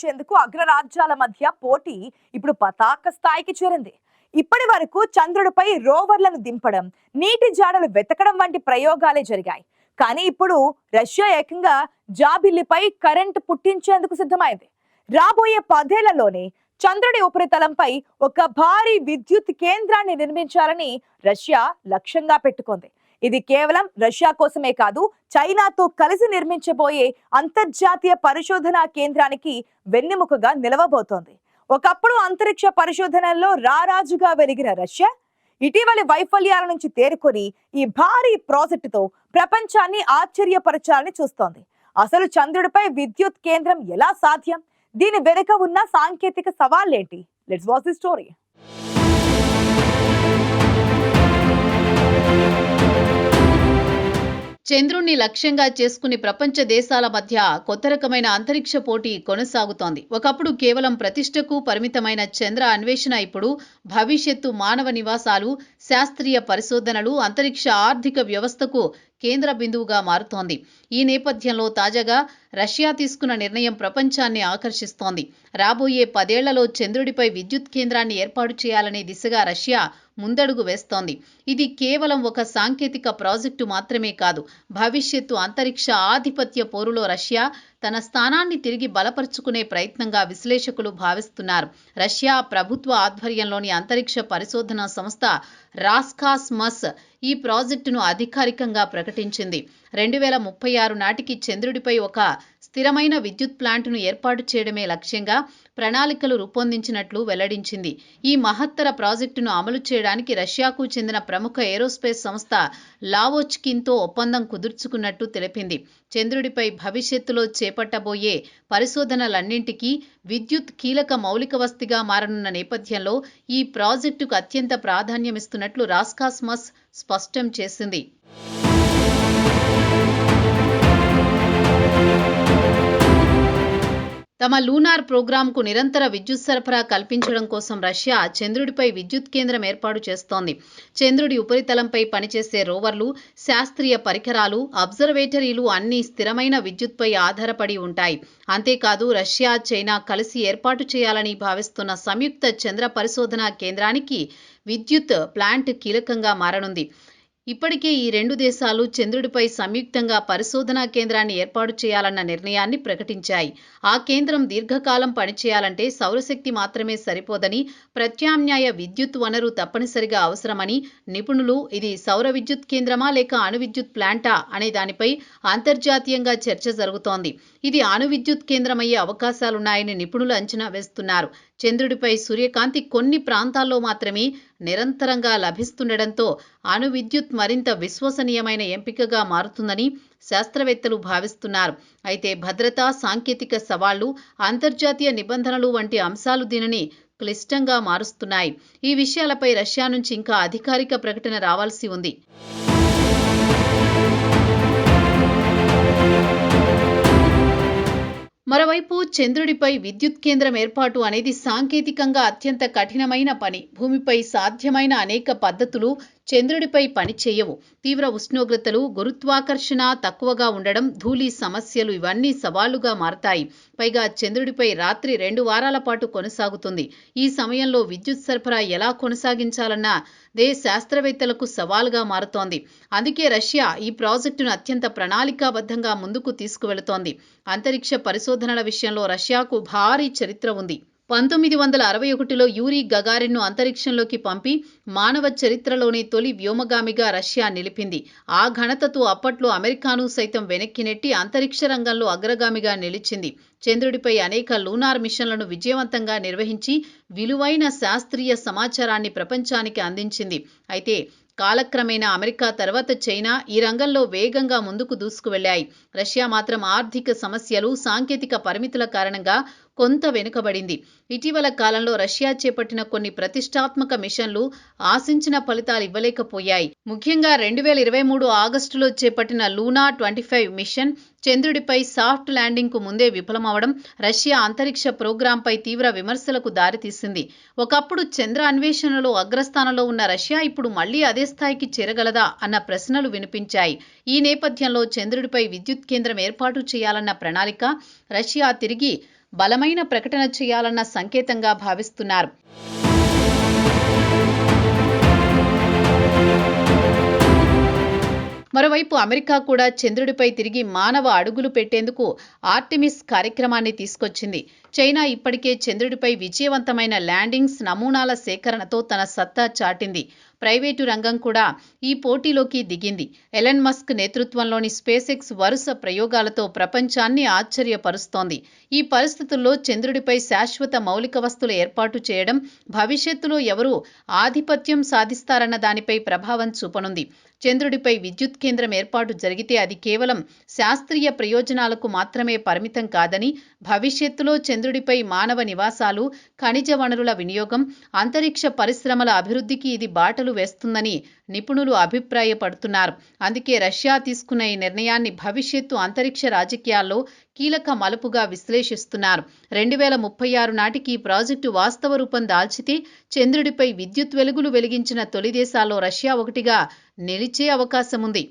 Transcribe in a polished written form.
ఆక్రమించేందుకు అగ్రరాజ్యాల మధ్య పోటీ ఇప్పుడు పతాక స్థాయికి చేరింది. ఇప్పటి వరకు చంద్రుడిపై రోవర్లను దింపడం, నీటి జాడలు వెతకడం వంటి ప్రయోగాలే జరిగాయి. కానీ ఇప్పుడు రష్యా ఏకంగా జాబిల్లిపై కరెంటు పుట్టించేందుకు సిద్ధమైంది. రాబోయే 10 ఏళ్లలోనే చంద్రుడి ఉపరితలంపై ఒక భారీ విద్యుత్ కేంద్రాన్ని నిర్మించాలని రష్యా లక్ష్యంగా పెట్టుకుంది. ఇది కేవలం రష్యా కోసమే కాదు, చైనాతో కలిసి నిర్మించబోయే అంతర్జాతీయ పరిశోధనా కేంద్రానికి వెన్నెముకగా నిలవబోతోంది. ఒకప్పుడు అంతరిక్ష పరిశోధనల్లో రారాజుగా వెలిగిన రష్యా ఇటీవలి వైఫల్యాల నుంచి తేరుకొని ఈ భారీ ప్రాజెక్టుతో ప్రపంచాన్ని ఆశ్చర్యపరచాలని చూస్తోంది. అసలు చంద్రుడిపై విద్యుత్ కేంద్రం ఎలా సాధ్యం? దీని వెనుక ఉన్న సాంకేతిక సవాళ్లేంటి? Let's watch the story. చంద్రుణ్ణి లక్ష్యంగా చేసుకుని ప్రపంచ దేశాల మధ్య కొత్త రకమైన అంతరిక్ష పోటీ కొనసాగుతోంది. ఒకప్పుడు కేవలం ప్రతిష్టకు పరిమితమైన చంద్ర అన్వేషణ ఇప్పుడు భవిష్యత్తు మానవ నివాసాలు, శాస్త్రీయ పరిశోధనలు, అంతరిక్ష ఆర్థిక వ్యవస్థకు కేంద్ర బిందువుగా మారుతోంది. ఈ నేపథ్యంలో తాజాగా రష్యా తీసుకున్న నిర్ణయం ప్రపంచాన్ని ఆకర్షిస్తోంది. రాబోయే 10 ఏళ్లలో చంద్రుడిపై విద్యుత్ కేంద్రాన్ని ఏర్పాటు చేయాలనే దిశగా రష్యా ముందడుగు వేస్తోంది. ఇది కేవలం ఒక సాంకేతిక ప్రాజెక్టు మాత్రమే కాదు, భవిష్యత్తు అంతరిక్ష ఆధిపత్య పోరులో రష్యా తన స్థానాన్ని తిరిగి బలపరుచుకునే ప్రయత్నంగా విశ్లేషకులు భావిస్తున్నారు. రష్యా ప్రభుత్వ ఆధ్వర్యంలోని అంతరిక్ష పరిశోధనా సంస్థ రాస్కాస్మస్ ఈ ప్రాజెక్టును అధికారికంగా ప్రకటించింది. 2036 నాటికి చంద్రుడిపై ఒక స్థిరమైన విద్యుత్ ప్లాంటును ఏర్పాటు చేయడమే లక్ష్యంగా ప్రణాళికలు రూపొందించినట్లు వెల్లడించింది. ఈ మహత్తర ప్రాజెక్టును అమలు చేయడానికి రష్యాకు చెందిన ప్రముఖ ఏరోస్పేస్ సంస్థ లావోచ్కిన్తో ఒప్పందం కుదుర్చుకున్నట్టు తెలిపింది. చంద్రుడిపై భవిష్యత్తులో చేపట్టబోయే పరిశోధనలన్నింటికీ విద్యుత్ కీలక మౌలిక వసతిగా మారనున్న నేపథ్యంలో ఈ ప్రాజెక్టుకు అత్యంత ప్రాధాన్యమిస్తున్నట్లు రాస్కాస్మస్ స్పష్టం చేసింది. తమ లూనార్ ప్రోగ్రాంకు నిరంతర విద్యుత్ సరఫరా కల్పించడం కోసం రష్యా చంద్రుడిపై విద్యుత్ కేంద్రం ఏర్పాటు చేస్తోంది. చంద్రుడి ఉపరితలంపై పనిచేసే రోవర్లు, శాస్త్రీయ పరికరాలు, అబ్జర్వేటరీలు అన్నీ స్థిరమైన విద్యుత్పై ఆధారపడి ఉంటాయి. అంతేకాదు, రష్యా, చైనా కలిసి ఏర్పాటు చేయాలని భావిస్తున్న సంయుక్త చంద్ర పరిశోధనా కేంద్రానికి విద్యుత్ ప్లాంట్ కీలకంగా మారనుంది. ఇప్పటికే ఈ 2 దేశాలు చంద్రుడిపై సంయుక్తంగా పరిశోధనా కేంద్రాన్ని ఏర్పాటు చేయాలన్న నిర్ణయాన్ని ప్రకటించాయి. ఆ కేంద్రం దీర్ఘకాలం పనిచేయాలంటే సౌరశక్తి మాత్రమే సరిపోదని, ప్రత్యామ్నాయ విద్యుత్ వనరు తప్పనిసరిగా అవసరమని నిపుణులు ఇది సౌర విద్యుత్ కేంద్రమా లేక అణు విద్యుత్ ప్లాంటా అనే దానిపై అంతర్జాతీయంగా చర్చ జరుగుతోంది. ఇది అణు విద్యుత్ కేంద్రమయ్యే అవకాశాలున్నాయని నిపుణులు అంచనా వేస్తున్నారు. చంద్రుడిపై సూర్యకాంతి కొన్ని ప్రాంతాల్లో మాత్రమే నిరంతరంగా లభిస్తుండటంతో అణు విద్యుత్ మరింత విశ్వసనీయమైన ఎంపికగా మారుతుందని శాస్త్రవేత్తలు భావిస్తున్నారు. అయితే భద్రతా, సాంకేతిక సవాళ్లు, అంతర్జాతీయ నిబంధనలు వంటి అంశాలు దీనిని క్లిష్టంగా మారుస్తున్నాయి. ఈ విషయాలపై రష్యా నుంచి ఇంకా అధికారిక ప్రకటన రావాల్సి ఉంది. మరోవైపు చంద్రుడిపై విద్యుత్ కేంద్రం ఏర్పాటు అనేది సాంకేతికంగా అత్యంత కఠినమైన పని. భూమిపై సాధ్యమైన అనేక పద్ధతులు చంద్రుడిపై పనిచేయవు. తీవ్ర ఉష్ణోగ్రతలు, గురుత్వాకర్షణ తక్కువగా ఉండడం, ధూళి సమస్యలు ఇవన్నీ సవాళ్లుగా మారతాయి. పైగా చంద్రుడిపై రాత్రి 2 వారాల పాటు కొనసాగుతుంది. ఈ సమయంలో విద్యుత్ సరఫరా ఎలా కొనసాగించాలన్నదే శాస్త్రవేత్తలకు సవాలుగా మారుతోంది. అందుకే రష్యా ఈ ప్రాజెక్టును అత్యంత ప్రణాళికాబద్ధంగా ముందుకు తీసుకువెళుతోంది. అంతరిక్ష పరిశోధనల విషయంలో రష్యాకు భారీ చరిత్ర ఉంది. 1961లో యూరీ గగారిన్ను అంతరిక్షంలోకి పంపి మానవ చరిత్రలోని తొలి వ్యోమగామిగా రష్యా నిలిపింది. ఆ ఘనతతో అప్పట్లో అమెరికాను సైతం వెనక్కి నెట్టి అంతరిక్ష రంగంలో అగ్రగామిగా నిలిచింది. చంద్రుడిపై అనేక లూనార్ మిషన్లను విజయవంతంగా నిర్వహించి విలువైన శాస్త్రీయ సమాచారాన్ని ప్రపంచానికి అందించింది. అయితే కాలక్రమేణా అమెరికా తర్వాత చైనా ఈ రంగంలో వేగంగా ముందుకు దూసుకువెళ్లాయి. రష్యా మాత్రం ఆర్థిక సమస్యలు, సాంకేతిక పరిమితుల కారణంగా కొంత వెనుకబడింది. ఇటీవల కాలంలో రష్యా చేపట్టిన కొన్ని ప్రతిష్టాత్మక మిషన్లు ఆశించిన ఫలితాలు ఇవ్వలేకపోయాయి. ముఖ్యంగా 2023 ఆగస్టులో చేపట్టిన లూనా 25 మిషన్ చంద్రుడిపై సాఫ్ట్ ల్యాండింగ్కు ముందే విఫలమవడం రష్యా అంతరిక్ష ప్రోగ్రాంపై తీవ్ర విమర్శలకు దారితీసింది. ఒకప్పుడు చంద్ర అన్వేషణలో అగ్రస్థానంలో ఉన్న రష్యా ఇప్పుడు మళ్లీ అదే స్థాయికి చేరగలదా అన్న ప్రశ్నలు వినిపించాయి. ఈ నేపథ్యంలో చంద్రుడిపై విద్యుత్ కేంద్రం ఏర్పాటు చేయాలన్న ప్రణాళిక రష్యా తిరిగి బలమైన ప్రకటన చేయాలన్న సంకేతంగా భావిస్తున్నారు. మరోవైపు అమెరికా కూడా చంద్రుడిపై తిరిగి మానవ అడుగులు పెట్టేందుకు ఆర్టెమిస్ కార్యక్రమాన్ని తీసుకొచ్చింది. చైనా ఇప్పటికే చంద్రుడిపై విజయవంతమైన ల్యాండింగ్స్, నమూనాల సేకరణతో తన సత్తా చాటింది. ప్రైవేటు రంగం కూడా ఈ పోటీలోకి దిగింది. ఎలన్ మస్క్ నేతృత్వంలోని స్పేస్ ఎక్స్ వరుస ప్రయోగాలతో ప్రపంచాన్ని ఆశ్చర్యపరుస్తోంది. ఈ పరిస్థితుల్లో చంద్రుడిపై శాశ్వత మౌలిక వస్తువుల ఏర్పాటు చేయడం భవిష్యత్తులో ఎవరు ఆధిపత్యం సాధిస్తారన్న దానిపై ప్రభావం చూపనుంది. చంద్రుడిపై విద్యుత్ కేంద్రం ఏర్పాటు జరిగితే అది కేవలం శాస్త్రీయ ప్రయోజనాలకు మాత్రమే పరిమితం కాదని, భవిష్యత్తులో చంద్రుడిపై మానవ నివాసాలు, ఖనిజ వనరుల వినియోగం, అంతరిక్ష పరిశ్రమల అభివృద్ధికి ఇది బాటలు వేస్తుందని నిపుణులు అభిప్రాయపడుతున్నారు. అందుకే రష్యా తీసుకున్న ఈ నిర్ణయాన్ని భవిష్యత్తు అంతరిక్ష రాజకీయాల్లో కీలక మలుపుగా విశ్లేషిస్తున్నారు. 2036 నాటికి ఈ ప్రాజెక్టు వాస్తవ రూపం దాల్చితే చంద్రుడిపై విద్యుత్ వెలుగులు వెలిగించిన తొలి దేశాల్లో రష్యా ఒకటిగా నిలిచే అవకాశముంది.